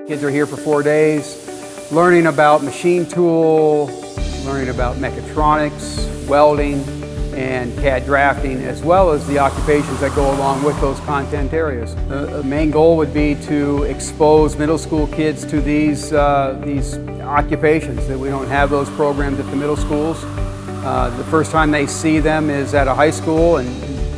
Kids are here for 4 days, learning about machine tool, learning about mechatronics, welding, and CAD drafting, as well as the occupations that go along with those content areas. The main goal would be to expose middle school kids to these occupations, that we don't have those programs at the middle schools. The first time they see them is at a high school, and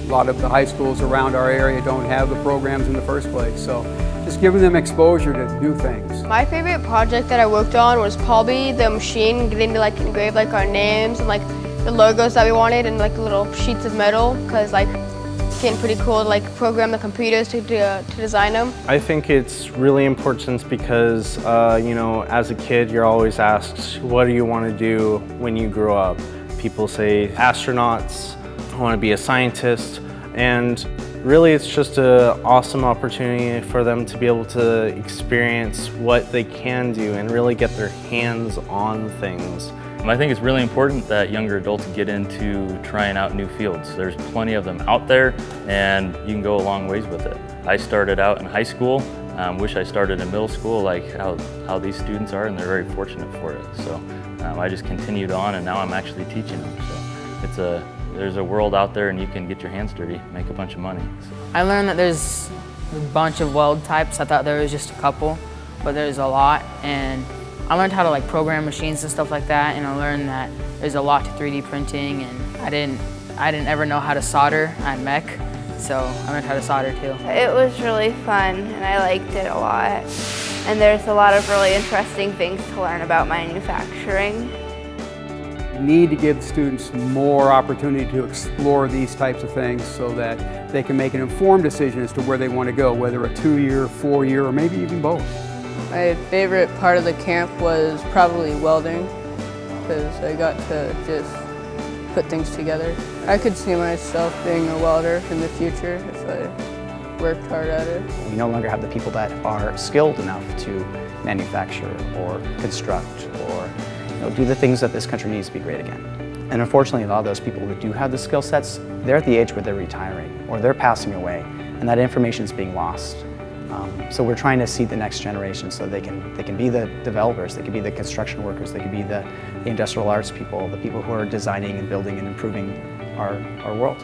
a lot of the high schools around our area don't have the programs in the first place. So just giving them exposure to new things. My favorite project that I worked on was probably the machine, getting to engrave our names and the logos that we wanted and little sheets of metal, because it's getting pretty cool to program the computers to design them. I think it's really important because you know, as a kid you're always asked, what do you want to do when you grow up? People say astronauts, I want to be a scientist, and really it's just an awesome opportunity for them to be able to experience what they can do and really get their hands on things. I think it's really important that younger adults get into trying out new fields. There's plenty of them out there, and you can go a long ways with it. I started out in high school. Wish I started in middle school, like how these students are, and they're very fortunate for it. So I just continued on, and now I'm actually teaching them. So there's a world out there, and you can get your hands dirty, make a bunch of money. So. I learned that there's a bunch of weld types. I thought there was just a couple, but there's a lot. And I learned how to program machines and stuff like that, and I learned that there's a lot to 3D printing, and I didn't ever know how to solder at mech, so I learned how to solder too. It was really fun, and I liked it a lot. And there's a lot of really interesting things to learn about manufacturing. We need to give students more opportunity to explore these types of things so that they can make an informed decision as to where they want to go, whether a 2-year, 4-year, or maybe even both. My favorite part of the camp was probably welding, because I got to just put things together. I could see myself being a welder in the future if I worked hard at it. We no longer have the people that are skilled enough to manufacture or construct or do the things that this country needs to be great again. And unfortunately, a lot of those people who do have the skill sets, they're at the age where they're retiring or they're passing away, and that information is being lost. So we're trying to seed the next generation so they can be the developers, they can be the construction workers, they can be the industrial arts people, the people who are designing and building and improving our world.